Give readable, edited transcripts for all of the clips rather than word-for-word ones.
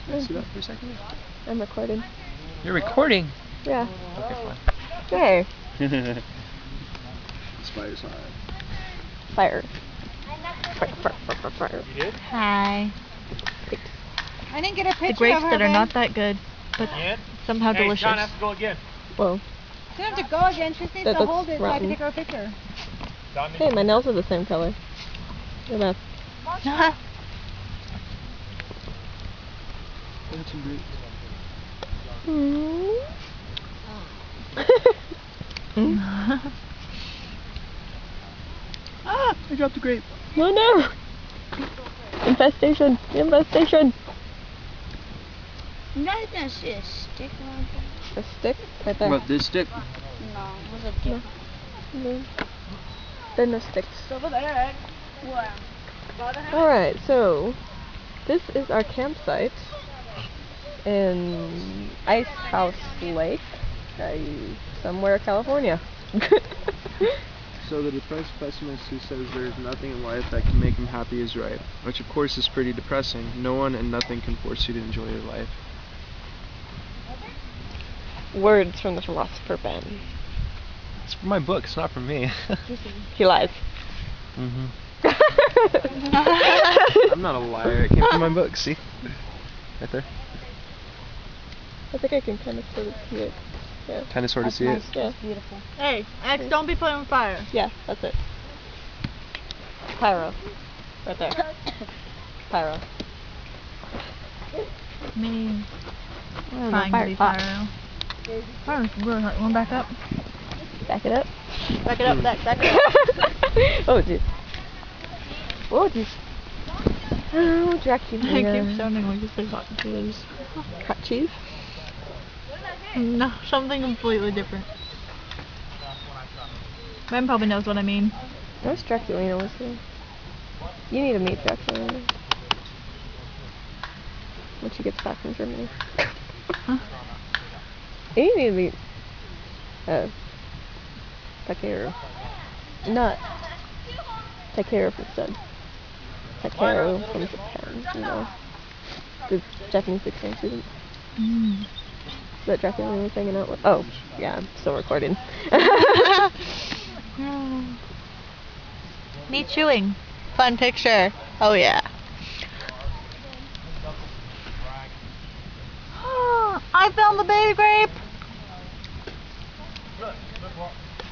Can I see that for a second? I'm recording. You're recording? Yeah. Okay, fine. Hey. Spider's hot. Fire. Fire. You did? Hi. Thanks. I didn't get a picture The grapes of her, that are babe. not that good, but somehow Hey, delicious. Sean has to go again. Whoa. She doesn't have to go again. She just needs That to looks hold it so I can rotten. take her a picture. Hey, my nails are the same color. Look at that. That's some grapes. Ah! I dropped a grape. No, no! Infestation! Infestation! You guys gonna see a stick around here? A stick? Right there. What, this stick? No, it was a different. No. There are no sticks. Over there. What? Alright, so this is our campsite in Ice House Lake, somewhere California. So the depressed pessimist who says there's nothing in life that can make him happy is right, which of course is pretty depressing. No one and nothing can force you to enjoy your life. Words from the philosopher Ben. It's from my book, it's not from me. He lies. Mm-hmm. I'm not a liar, it came from my book, see? Right there. I think I can kind of sort of see it. Yeah. Kinda sorta see it. Yeah. Beautiful. Hey, X, don't be playing with fire. Yeah, that's it. Pyro. Right there. Pyro. Me. I don't know, Trying to be fire. pyro. Pyro's really hot. Want to back up? Back it up. Back it up, back it up. Oh, jeez. Oh, jeez. Oh, Dracula. I keep sounding like it's like hot cheese. Hot cheese? No, something completely different. Ben probably knows what I mean. I wish Draculina was here. You need to meet Draculina when she gets back from Germany. Huh? You need to meet Takeru. Not Takeru from Stud. Takeru from Japan, you know. The Japanese exchange student that Draculina was hanging out with. Oh, yeah, I'm still recording. Me chewing. Fun picture. Oh yeah. I found the baby grape.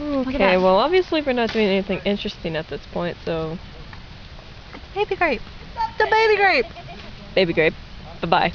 Okay, well obviously we're not doing anything interesting at this point, so... Baby grape. The baby grape. Baby grape. Bye-bye.